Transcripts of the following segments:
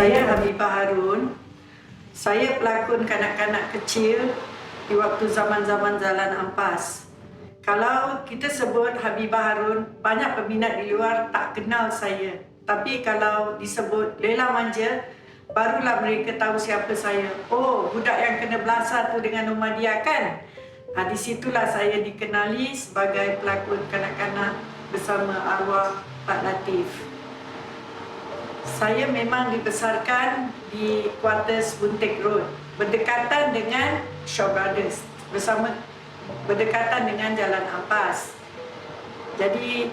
Saya Habibah Harun. Saya pelakon kanak-kanak kecil di waktu zaman-zaman Jalan Ampas. Kalau kita sebut Habibah Harun, banyak peminat di luar tak kenal saya. Tapi kalau disebut Lela Manja, barulah mereka tahu siapa saya. Oh, budak yang kena belasah tu dengan rumah dia kan? Di situlah saya dikenali sebagai pelakon kanak-kanak bersama arwah Pak Latif. Saya memang dibesarkan di Quarters Buntik Road, berdekatan dengan Shaw Brothers, berdekatan dengan Jalan Ampas. Jadi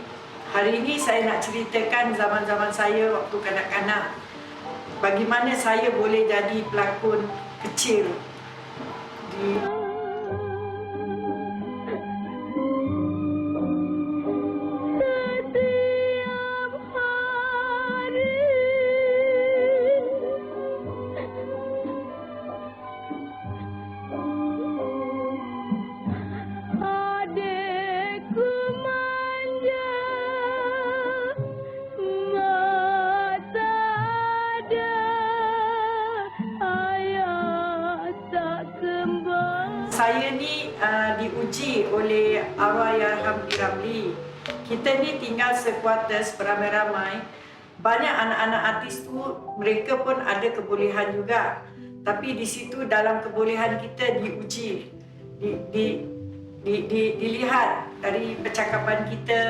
hari ini saya nak ceritakan zaman-zaman saya waktu kanak-kanak, bagaimana saya boleh jadi pelakon kecil di saya ni diuji oleh Arwahyarham P.Ramlee. Kita ni tinggal sekuarters beramai-ramai. Banyak anak-anak artis tu mereka pun ada kebolehan juga. Tapi di situ dalam kebolehan kita diuji, dilihat dari percakapan kita,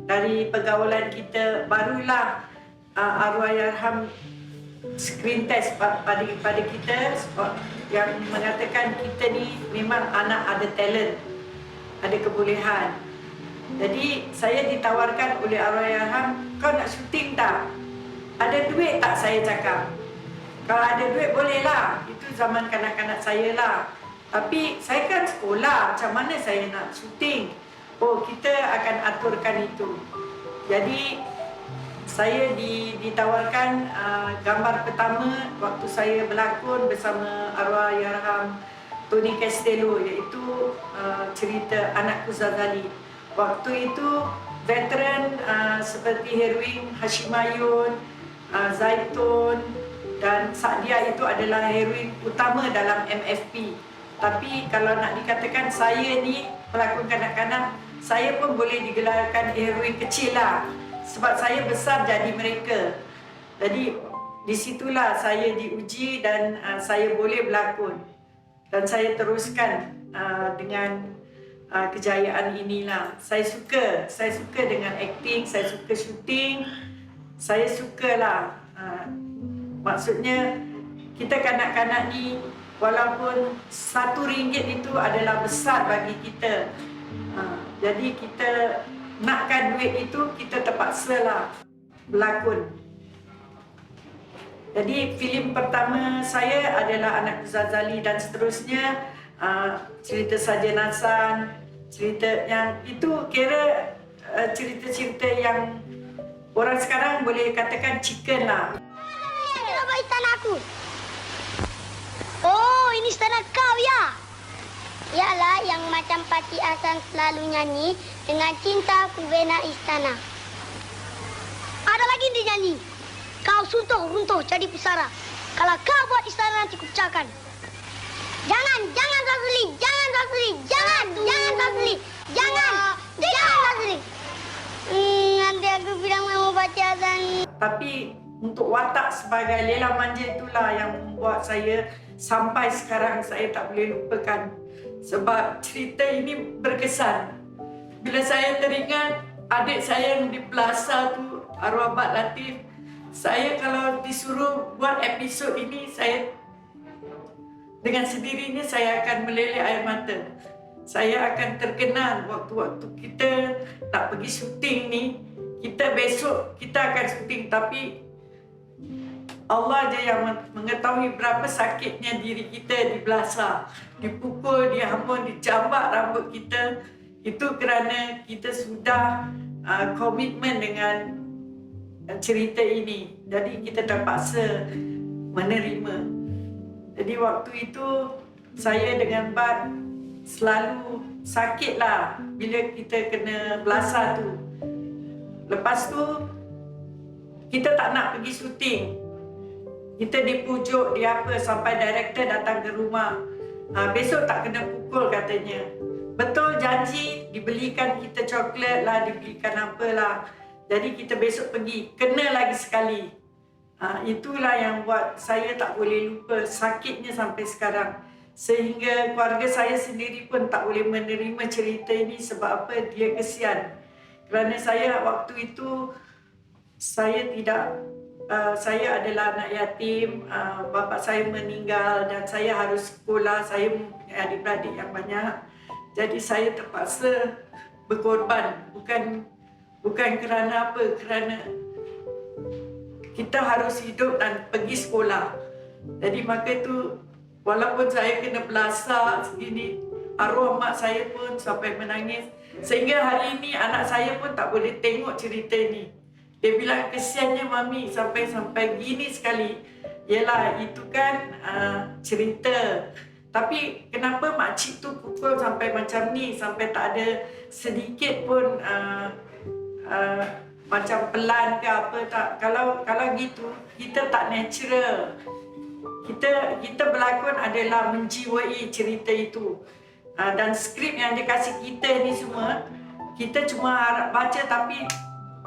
dari pergaulan kita, barulah Arwahyarham screen test pada kita yang mengatakan kita ni memang anak ada talent, ada kebolehan. Jadi saya ditawarkan oleh Arwahyarham, kau nak syuting tak? Ada duit tak? Saya cakap, kalau ada duit bolehlah. Itu zaman kanak-kanak saya lah. Tapi saya kan sekolah, macam mana saya nak syuting? Oh, kita akan aturkan itu. Jadi saya ditawarkan gambar pertama waktu saya berlakon bersama Arwahyarham Tony Castello, iaitu cerita Anakku Zazali. Waktu itu veteran seperti Herwin Hashimayun, Zaitun dan Saadia itu adalah heroin utama dalam MFP. Tapi kalau nak dikatakan saya ni pelakon kanak-kanak, saya pun boleh digelarkan heroin kecil lah. Sebab saya besar jadi mereka. Jadi disitulah saya diuji dan saya boleh berlakon. Dan saya teruskan dengan kejayaan inilah. Saya suka dengan akting, saya suka syuting. Saya sukalah. Maksudnya kita kanak-kanak ni walaupun RM1 itu adalah besar bagi kita. Jadi kita nakkan duit itu, kita terpaksalah berlakon. Jadi filem pertama saya adalah Anakku Zazali dan seterusnya cerita Sajen Hassan, cerita yang itu kira cerita-cerita yang orang sekarang boleh katakan chicken lah. Kenapa istana aku? Oh, ini istana kau ya? Yalah, yang macam Pati Hassan selalu nyanyi, dengan cinta ku bina istana. Ada lagi dia nyanyi, kau suntuh runtuh jadi pusara. Kalau kau buat istana nanti ku pecahkan. Jangan Razuli, jangan Razuli, jangan Razuli, jangan Razuli. Nanti aku bilang mau baca Hassan. Tapi untuk watak sebagai Lela Manja itulah yang membuat saya sampai sekarang saya tak boleh lupakan. Sebab cerita ini berkesan. Bila saya teringat adik saya yang di Plaza tu, arwah Pak Latif, saya kalau disuruh buat episod ini, saya dengan sendirinya saya akan meleleh air mata. Saya akan terkenal waktu-waktu kita nak pergi syuting ni. Kita besok kita akan syuting, tapi Allah je yang mengetahui berapa sakitnya diri kita dibelasah, dipukul, dihambur, dicambak rambut kita. Itu kerana kita sudah komitmen dengan cerita ini. Jadi kita terpaksa menerima. Jadi waktu itu saya dengan Bat selalu sakitlah bila kita kena belasah tu. Lepas tu kita tak nak pergi syuting. Kita dipujuk, di apa, sampai director datang ke rumah. Besok tak kena pukul katanya. Betul janji, dibelikan kita coklat lah, dibelikan apalah. Jadi kita besok pergi, kena lagi sekali. Itulah yang buat saya tak boleh lupa, sakitnya sampai sekarang. Sehingga keluarga saya sendiri pun tak boleh menerima cerita ini sebab apa, dia kesian. Kerana saya waktu itu, saya adalah anak yatim, bapa saya meninggal dan saya harus sekolah, saya mempunyai adik-beradik yang banyak. Jadi saya terpaksa berkorban, bukan kerana apa, kerana kita harus hidup dan pergi sekolah. Jadi maka itu, walaupun saya kena belasah segini, arwah mak saya pun sampai menangis. Sehingga hari ini anak saya pun tak boleh tengok cerita ini. Dia bilang, kesiannya mami sampai gini sekali. Yelah, itu kan cerita. Tapi kenapa makcik tu pukul sampai macam ni, sampai tak ada sedikit pun macam pelan ke apa tak. Kalau gitu, kita tak natural. Kita berlakon adalah menjiwai cerita itu. Dan skrip yang dia kasih kita ni semua, kita cuma harap baca, tapi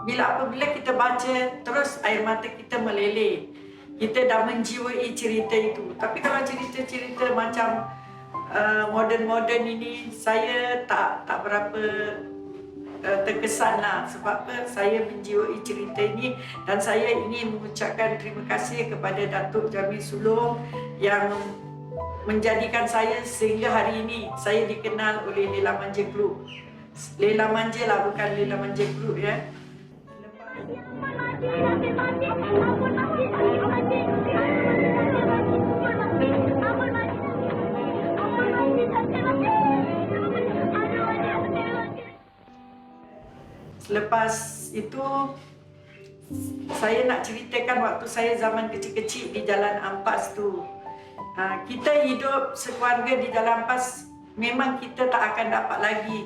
apabila kita baca, terus air mata kita meleleh. Kita dah menjiwai cerita itu. Tapi kalau cerita-cerita macam moden-moden ini, saya tak berapa terkesan lah. Sebab apa? Saya menjiwai cerita ini dan saya ingin mengucapkan terima kasih kepada Datuk Jamil Sulong yang menjadikan saya sehingga hari ini saya dikenal oleh Lela Manja Group. Lela Manja lah, bukan Lela Manja Group ya. Selepas itu, saya nak ceritakan waktu saya zaman kecil-kecil di Jalan Ampas tu. Kita hidup sekeluarga di Jalan Ampas, memang kita tak akan dapat lagi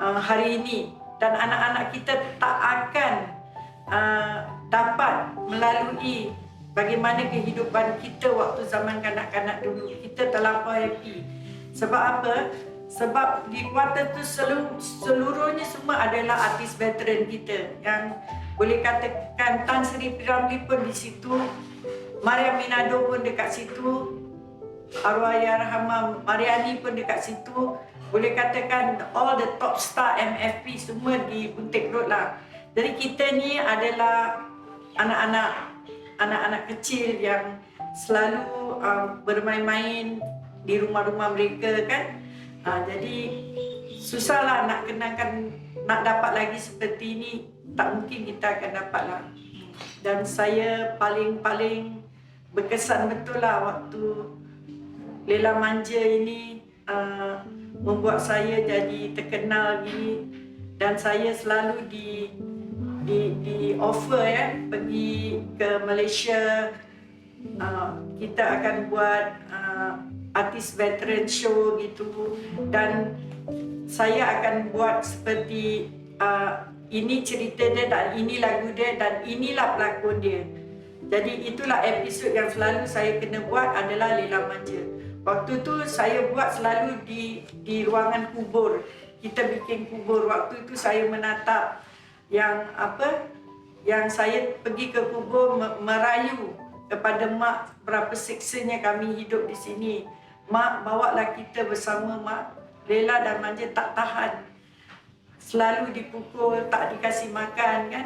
hari ini. Dan anak-anak kita tak akan dapat melalui bagaimana kehidupan kita waktu zaman kanak-kanak dulu. Kita terlampau happy. Sebab apa? Sebab di kuarter tu seluruhnya semua adalah artis veteran kita. Yang boleh katakan Tan Sri P. Ramlee pun di situ, Maria Minado pun dekat situ, Arwahyarhamah Mariani pun dekat situ. Boleh katakan all the top star MFP semua di Buntik Road lah. Jadi kita ni adalah anak-anak kecil yang selalu bermain-main di rumah-rumah mereka kan. Jadi susahlah nak kenangkan, nak dapat lagi seperti ini, tak mungkin kita akan dapat lah. Dan saya paling berkesan betul lah waktu Lela Manja ini membuat saya jadi terkenal gini. Dan saya selalu di offer ya, pergi ke Malaysia. Kita akan buat artis veteran show gitu, dan saya akan buat seperti ini cerita dia dan ini lagu dia dan inilah pelakon dia. Jadi itulah episod yang selalu saya kena buat adalah Lela Manja. Waktu tu saya buat selalu di ruangan kubur. Kita bikin kubur. Waktu itu saya menatap yang saya pergi ke kubur merayu kepada mak berapa seksanya kami hidup di sini. Mak, bawalah kita bersama mak. Lela dan Manja tak tahan. Selalu dipukul, tak dikasih makan kan.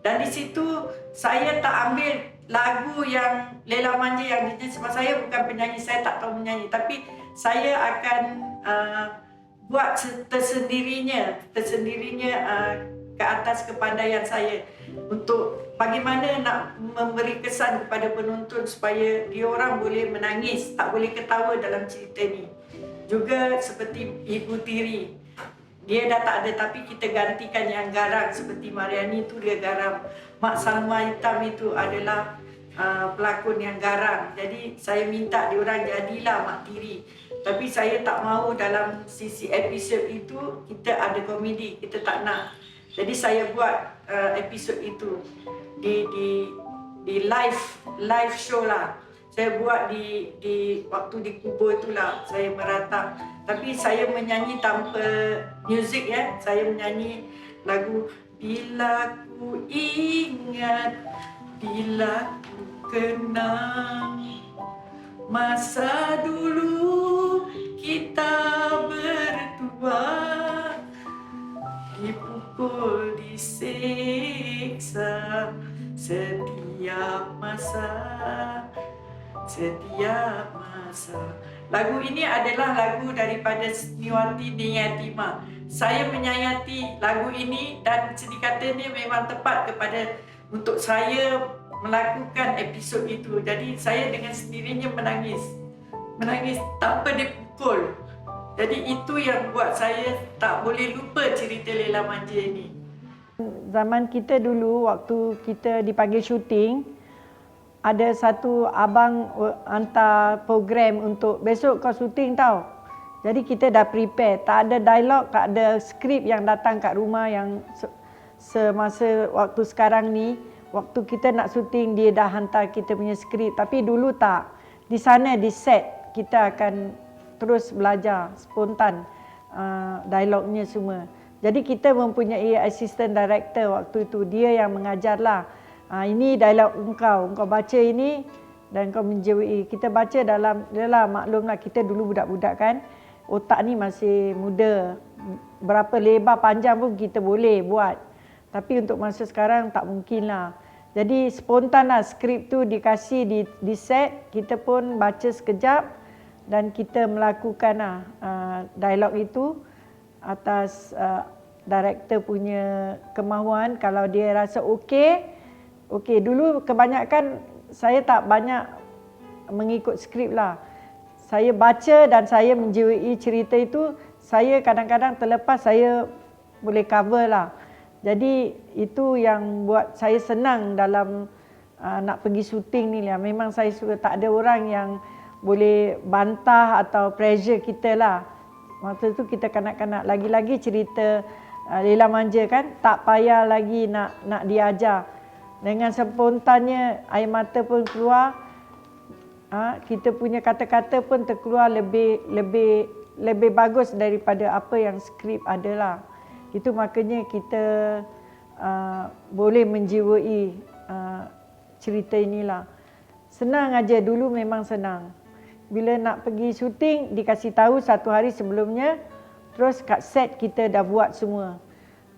Dan di situ saya tak ambil lagu yang Lela Manja yang dinyanyi, sebab saya bukan penyanyi, saya tak tahu menyanyi. Tapi saya akan buat tersendirinya ke atas kepandaian saya untuk bagaimana nak memberi kesan kepada penonton supaya diorang boleh menangis, tak boleh ketawa dalam cerita ni. Juga seperti Ibu Tiri, dia dah tak ada tapi kita gantikan yang garang. Seperti Mariani tu dia garang, Mak Salma Hitam itu adalah pelakon yang garang. Jadi saya minta diorang jadilah Mak Tiri. Tapi saya tak mahu dalam sisi episod itu kita ada komedi, kita tak nak. Jadi saya buat episod itu live show lah. Saya buat di waktu di kubur itulah saya meratap. Tapi saya menyanyi tanpa muzik ya. Saya menyanyi lagu Bila ku ingat, bila ku kenang masa dulu kita berdua, dipukul, disiksa setiap masa. Lagu ini adalah lagu daripada Sniwati Niyatima. Saya menyayati lagu ini dan sedih katanya memang tepat kepada untuk saya melakukan episod itu. Jadi saya dengan sendirinya menangis tanpa dipukul. Jadi itu yang buat saya tak boleh lupa cerita Lela Manja ini. Zaman kita dulu waktu kita dipanggil syuting, ada satu abang hantar program untuk besok kau syuting tau. Jadi kita dah prepare, tak ada dialog, tak ada skrip yang datang kat rumah yang semasa waktu sekarang ni. Waktu kita nak syuting dia dah hantar kita punya skrip, tapi dulu tak. Di sana di set kita akan terus belajar spontan dialognya semua. Jadi kita mempunyai assistant director waktu itu, dia yang mengajarlah. Ini dialog engkau baca ini dan kau menjiwai. Kita baca dalam, yalah maklumlah kita dulu budak-budak kan, otak ni masih muda. Berapa lebar panjang pun kita boleh buat. Tapi untuk masa sekarang tak mungkin lah. Jadi spontan lah, skrip tu dikasih di set, kita pun baca sekejap dan kita melakukan lah dialog itu atas director punya kemahuan. Kalau dia rasa okey. Dulu kebanyakan saya tak banyak mengikut skrip lah. Saya baca dan saya menjiwai cerita itu. Saya kadang-kadang terlepas saya boleh cover lah. Jadi itu yang buat saya senang dalam nak pergi syuting ni lah. Memang saya suka, tak ada orang yang boleh bantah atau pressure kita lah. Masa tu kita kanak-kanak, lagi-lagi cerita Lela Manja kan, tak payah lagi nak diajar. Dengan spontannya air mata pun keluar, kita punya kata-kata pun terkeluar lebih bagus daripada apa yang skrip adalah. Itu makanya kita boleh menjiwai cerita inilah. Senang aja, dulu memang senang. Bila nak pergi syuting, dikasih tahu satu hari sebelumnya, terus kat set kita dah buat semua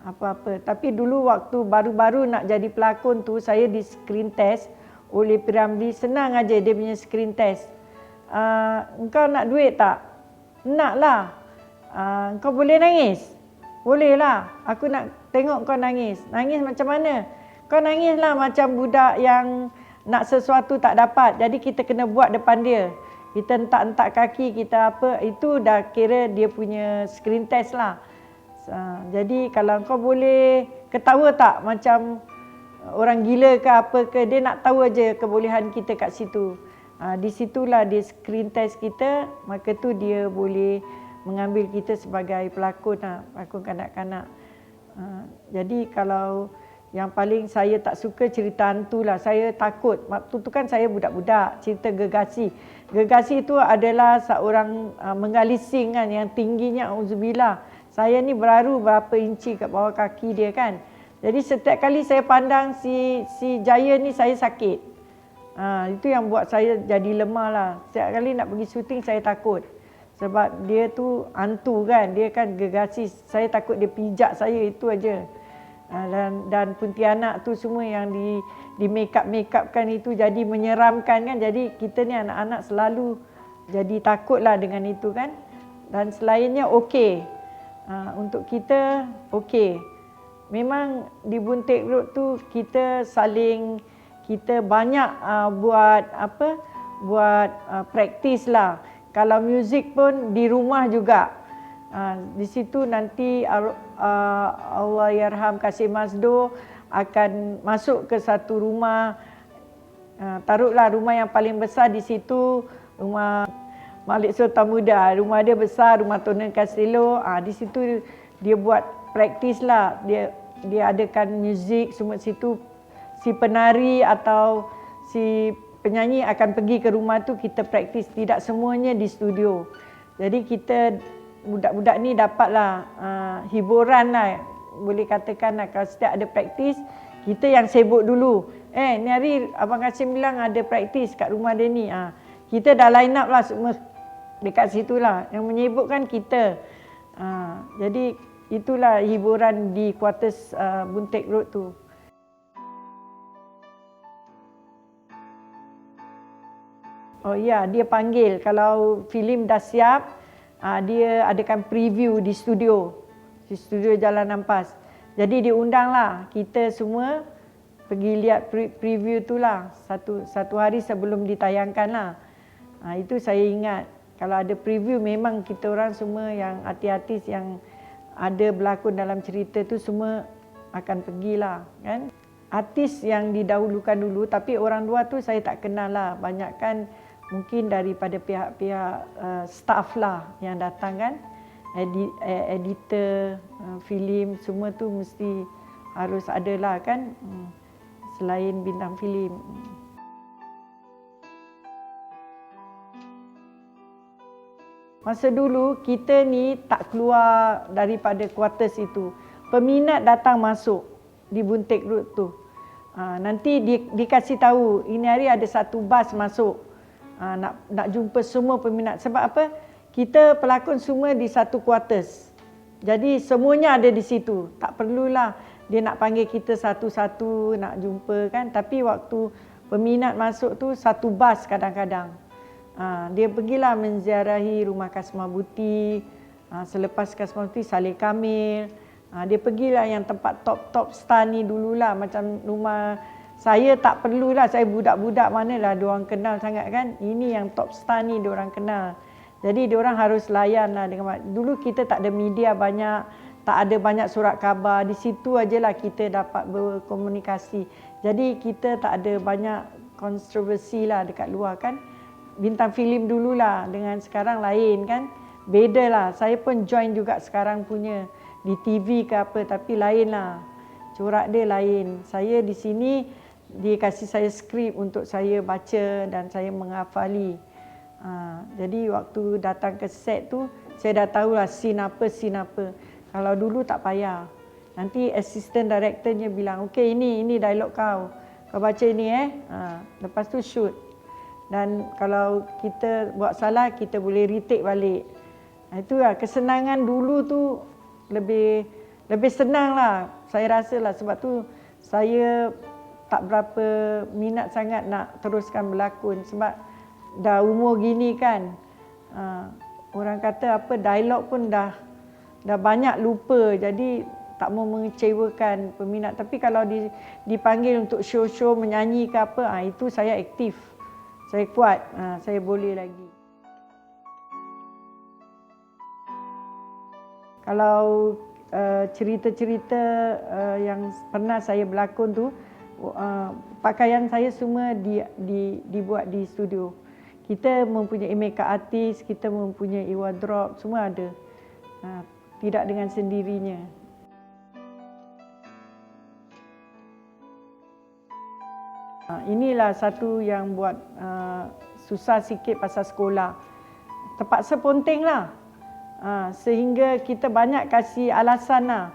apa-apa. Tapi dulu waktu baru-baru nak jadi pelakon tu, saya di screen test oleh Piramli. Senang aja dia punya screen test. Engkau nak duit tak? Nak lah. Engkau boleh nangis? Boleh lah. Aku nak tengok kau nangis. Nangis macam mana? Kau nangis lah macam budak yang nak sesuatu tak dapat. Jadi kita kena buat depan dia. Kita entak-entak kaki, kita apa. Itu dah kira dia punya screen test lah. Jadi kalau kau boleh ketawa tak macam orang gila ke apa ke, dia nak tahu aja kebolehan kita kat situ. Di situlah dia screen test kita, maka tu dia boleh mengambil kita sebagai pelakon lah, pelakon kanak-kanak. Jadi kalau yang paling saya tak suka cerita hantu lah, saya takut. Waktu tu kan saya budak-budak, cerita Gegasi. Gegasi itu adalah seorang menggalising kan, yang tingginya auzubillah. Saya ni beraru berapa inci kat bawah kaki dia kan. Jadi setiap kali saya pandang si Jaya ni, saya sakit. Itu yang buat saya jadi lemah lah. Setiap kali nak pergi syuting saya takut. Sebab dia tu hantu kan, dia kan Gegasi. Saya takut dia pijak saya, itu aja. Dan Pontianak tu semua yang di make-upkan itu jadi menyeramkan kan. Jadi kita ni anak-anak selalu jadi takutlah dengan itu kan. Dan selainnya okey. Untuk kita okey. Memang di Buntik Road tu kita banyak buat praktis lah. Kalau muzik pun di rumah juga. Di situ nanti Allahyarham Kasim Masdo akan masuk ke satu rumah. Taruhlah rumah yang paling besar di situ, rumah Malik Sultan Muda. Rumah dia besar, rumah Tuna Castello. Di situ dia buat praktis lah. Dia adakan muzik semua situ. Si penari atau si penyanyi akan pergi ke rumah tu kita praktis, tidak semuanya di studio. Jadi kita budak-budak ni dapatlah hiburan lah, boleh katakan lah. Kalau setiap ada praktis, kita yang sibuk dulu. Ni hari Abang Kasim bilang ada praktis kat rumah dia ni. Kita dah line up lah semua dekat situ lah. Yang menyibukkan kita. Jadi itulah hiburan di kuartus Buntik Road tu. Oh ya, dia panggil kalau filem dah siap, dia adakan preview di studio Jalan Ampas. Jadi diundanglah kita semua pergi lihat preview tu lah satu hari sebelum ditayangkan lah. Itu saya ingat. Kalau ada preview memang kita orang semua yang artis-artis yang ada berlakon dalam cerita tu semua akan pergilah kan. Artis yang didahulukan dulu tapi orang luar tu saya tak kenal lah. Banyakkan mungkin daripada pihak-pihak staff lah yang datang kan. Editor, filem semua tu mesti harus ada lah kan. Selain bintang filem. Masa dulu kita ni tak keluar daripada kuartus itu. Peminat datang masuk di Buntik Road tu. Nanti dikasih tahu ini hari ada satu bas masuk. Nak jumpa semua peminat. Sebab apa? Kita pelakon semua di satu kuartus. Jadi semuanya ada di situ. Tak perlulah dia nak panggil kita satu-satu nak jumpa kan. Tapi waktu peminat masuk tu satu bas kadang-kadang. Dia pergilah menziarahi rumah Kasmah Buti. Selepas Kasmah Buti, Saleh Kamil. Dia pergilah yang tempat top-top star ni dululah. Macam rumah saya tak perlulah. Saya budak-budak manalah diorang kenal sangat kan. Ini yang top star ni diorang kenal. Jadi diorang harus layan lah. Dulu kita tak ada media banyak. Tak ada banyak surat khabar. Di situ ajalah kita dapat berkomunikasi. Jadi kita tak ada banyak kontroversi lah dekat luar kan. Bintang filem dululah dengan sekarang lain kan. Beda lah. Saya pun join juga sekarang punya di TV ke apa tapi lain lah. Corak dia lain. Saya di sini dia kasih saya skrip untuk saya baca dan saya menghafali. Jadi waktu datang ke set tu saya dah tahulah scene apa. Kalau dulu tak payah. Nanti assistant directornya bilang, okey ini dialog kau. Kau baca ini lepas tu shoot. Dan kalau kita buat salah, kita boleh retake balik. Itulah kesenangan dulu tu lebih senang lah. Saya rasa lah sebab tu saya tak berapa minat sangat nak teruskan berlakon. Sebab dah umur gini kan, orang kata apa, dialog pun dah banyak lupa. Jadi tak mau mengecewakan peminat. Tapi kalau dipanggil untuk show-show menyanyi ke apa, itu saya aktif. Saya kuat, saya boleh lagi. Kalau cerita-cerita yang pernah saya berlakon tu, pakaian saya semua dibuat di studio. Kita mempunyai makeup artist, kita mempunyai wardrobe, semua ada. Tidak dengan sendirinya. Inilah satu yang buat susah sikit pasal sekolah. Terpaksa ponteng lah. Sehingga kita banyak kasih alasan lah.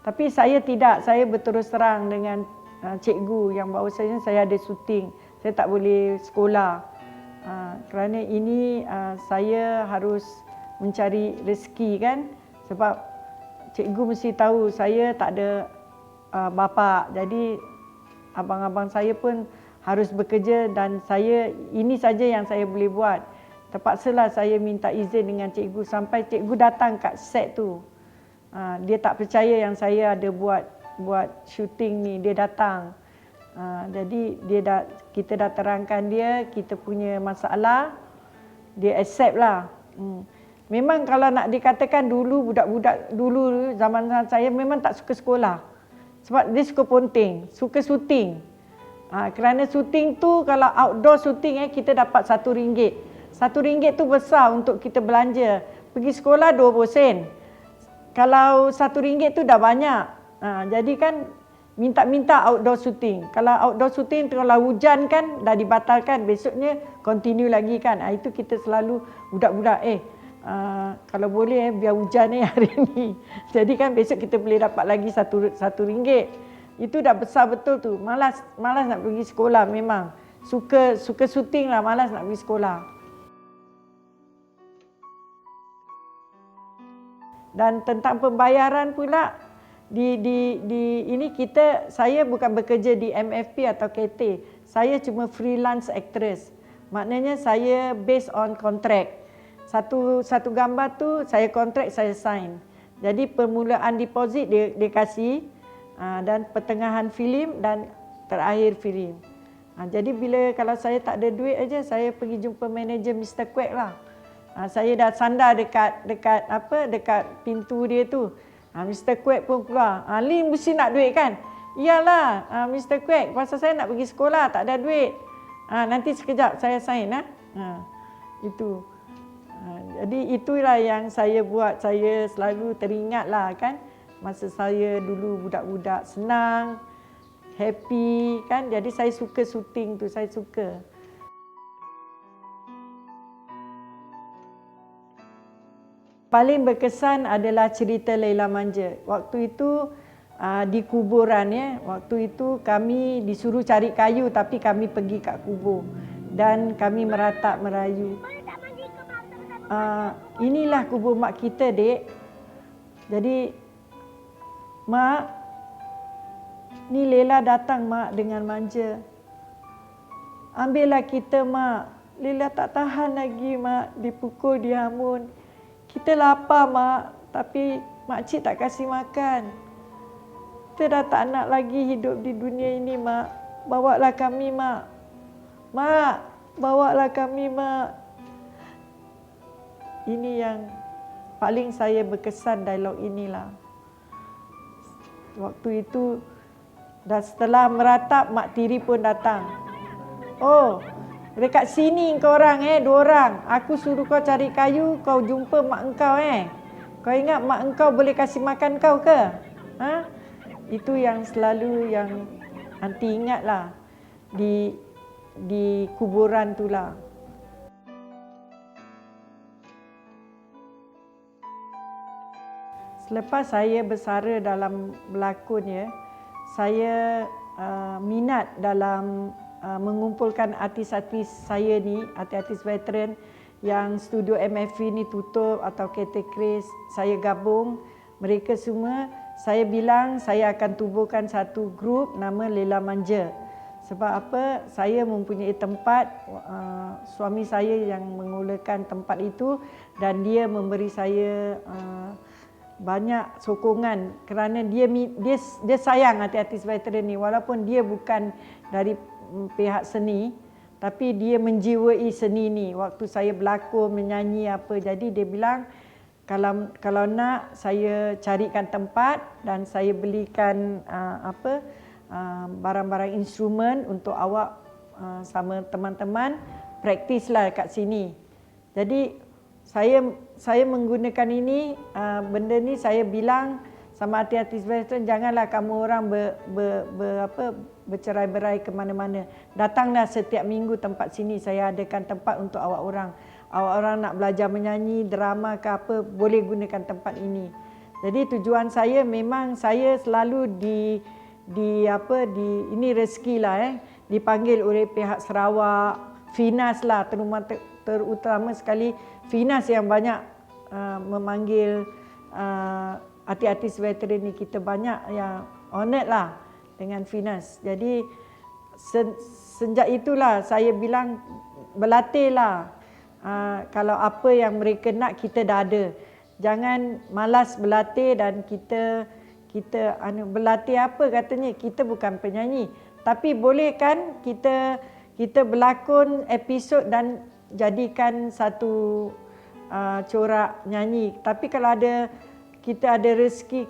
Tapi saya tidak. Saya berterus terang dengan cikgu yang bahawasanya saya ada syuting. Saya tak boleh sekolah. Kerana ini saya harus mencari rezeki kan. Sebab cikgu mesti tahu saya tak ada bapa. Jadi abang-abang saya pun harus bekerja dan ini saja yang saya boleh buat. Terpaksalah saya minta izin dengan cikgu sampai cikgu datang kat set tu. Dia tak percaya yang saya ada buat syuting ni, dia datang. Jadi kita dah terangkan dia, kita punya masalah, dia accept lah. Memang kalau nak dikatakan dulu, budak-budak dulu zaman saya memang tak suka sekolah. Sebab dia suka ponteng, suka syuting. Kerana syuting tu kalau outdoor syuting kita dapat RM1. RM1 tu besar untuk kita belanja. Pergi sekolah 20 sen. Kalau RM1 tu dah banyak. Jadi kan minta outdoor shooting. Kalau outdoor shooting kalau hujan kan dah dibatalkan, besoknya continue lagi kan. Itu kita selalu budak-budak kalau boleh biar hujan hari ni. Jadi kan besok kita boleh dapat lagi satu ringgit. Itu dah besar betul tu. Malas nak pergi sekolah memang. Suka shooting lah, malas nak pergi sekolah. Dan tentang pembayaran pula, di ini saya bukan bekerja di MFP atau KT. Saya cuma freelance actress. Maknanya saya based on contract. Satu gambar tu saya kontrak, saya sign. Jadi permulaan deposit dia kasih, dan pertengahan filem dan terakhir filem. Jadi kalau saya tak ada duit aja, saya pergi jumpa manager Mr. Quek lah. Saya dah sandar dekat pintu dia tu. Mr. Quek pun keluar. Lin mesti nak duit kan? Iyalah Mr. Quek, pasal saya nak pergi sekolah, tak ada duit. Nanti sekejap saya sign. Itu. Jadi itulah yang saya buat. Saya selalu teringat lah kan. Masa saya dulu budak-budak senang, happy kan. Jadi saya suka syuting tu, saya suka. Paling berkesan adalah cerita Laila Manja. Waktu itu di kuburan ya. Waktu itu kami disuruh cari kayu tapi kami pergi kat kubur dan kami meratap merayu. Inilah kubur mak kita, Dek. Jadi mak, ni Laila datang mak dengan manja. Ambillah kita mak. Laila tak tahan lagi mak dipukul, dihamun. Kita lapar mak, tapi makcik tak kasih makan. Kita dah tak nak lagi hidup di dunia ini mak. Bawalah kami mak. Mak, bawalah kami mak. Ini yang paling saya berkesan dialog inilah. Waktu itu dah setelah meratap, mak tiri pun datang. Oh, dekat sini kau orang 2 orang. Aku suruh kau cari kayu, kau jumpa mak engkau Kau ingat mak engkau boleh kasih makan kau ke? Itu yang selalu yang anti ingatlah di kuburan itulah. Selepas saya bersara dalam berlakon ya, saya minat dalam mengumpulkan artis-artis saya ni, artis-artis veteran yang studio MFV ni tutup atau KT Chris, saya gabung. Mereka semua, saya bilang saya akan tubuhkan satu grup nama Laila Manja. Sebab apa? Saya mempunyai tempat, suami saya yang mengulakan tempat itu dan dia memberi saya banyak sokongan kerana dia sayang artis-artis veteran ni walaupun dia bukan dari pihak seni tapi dia menjiwai seni ni. Waktu saya berlakon, menyanyi apa, jadi dia bilang kalau nak saya carikan tempat dan saya belikan barang-barang instrumen untuk awak sama teman-teman praktislah kat sini. Jadi saya menggunakan ini benda ni, saya bilang sama artis-artis veteran, janganlah kamu orang bercerai-berai ke mana-mana. Datanglah setiap minggu tempat sini, saya adakan tempat untuk awak orang. Awak orang nak belajar menyanyi, drama ke apa, boleh gunakan tempat ini. Jadi tujuan saya memang saya selalu ini rezeki lah dipanggil oleh pihak Sarawak, Finas lah terutama sekali Finas yang banyak memanggil artis-artis veteran ni. Kita banyak yang honoured lah dengan Finas. Jadi sejak itulah saya bilang berlatihlah. Kalau apa yang mereka nak kita dah ada. Jangan malas berlatih dan kita berlatih apa katanya, kita bukan penyanyi. Tapi boleh kan kita berlakon episod dan jadikan satu corak nyanyi. Tapi kalau kita ada rezeki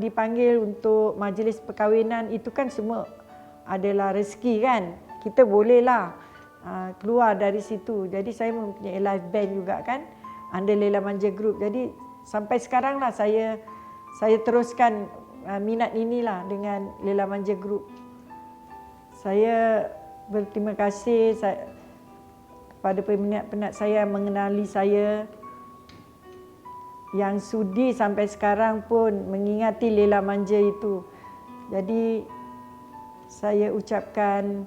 dipanggil untuk majlis perkahwinan, itu kan semua adalah rezeki kan. Kita bolehlah keluar dari situ. Jadi saya mempunyai live band juga kan, under Laila Manja Group. Jadi sampai sekarang lah saya teruskan minat inilah dengan Lela Manja Group. Saya berterima kasih kepada peminat-peminat saya yang mengenali saya, yang sudi sampai sekarang pun mengingati Lela Manja itu. Jadi saya ucapkan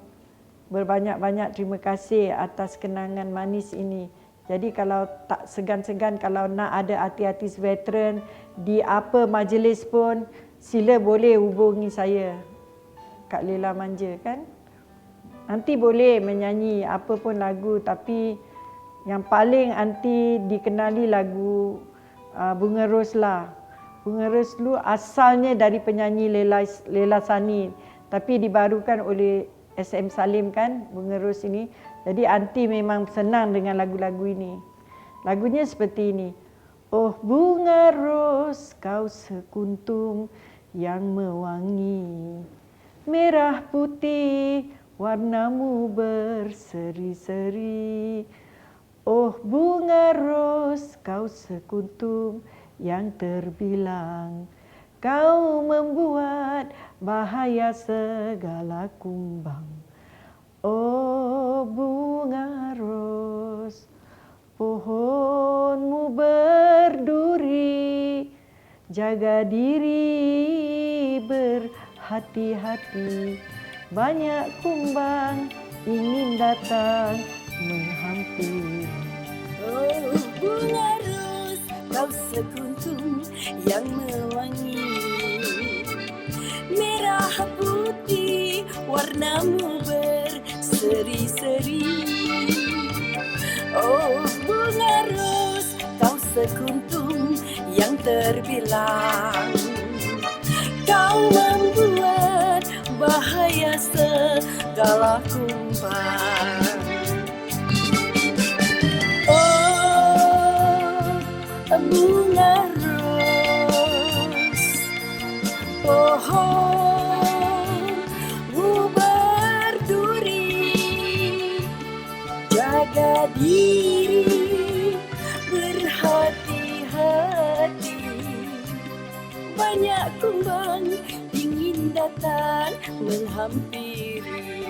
berbanyak-banyak terima kasih atas kenangan manis ini. Jadi kalau tak segan-segan, kalau nak ada artis-artis veteran di apa majlis pun, sila boleh hubungi saya, Kak Lela Manja kan. Nanti boleh menyanyi apa pun lagu, tapi yang paling anti dikenali lagu Bunga Ros lah. Bunga Ros dulu asalnya dari penyanyi Lela Sani, tapi dibarukan oleh SM Salim kan, Bunga Ros ini. Jadi anti memang senang dengan lagu-lagu ini. Lagunya seperti ini. Oh bunga ros, kau sekuntum yang mewangi, merah putih warnamu berseri-seri. Oh bunga ros, kau sekuntum yang terbilang, kau membuat bahaya segala kumbang. Oh bunga ros, pohonmu berduri, jaga diri berhati-hati. Banyak kumbang ingin datang menghampiri. Oh bunga ros, kau sekuntum yang mewangi, merah putih warnamu berseri-seri. Oh bunga ros, kau sekuntum yang terbilang, kau membuat bahaya segala kumbang. Bunga ros, pohonmu berduri, jaga diri berhati-hati. Banyak kumbang ingin datang menghampiri.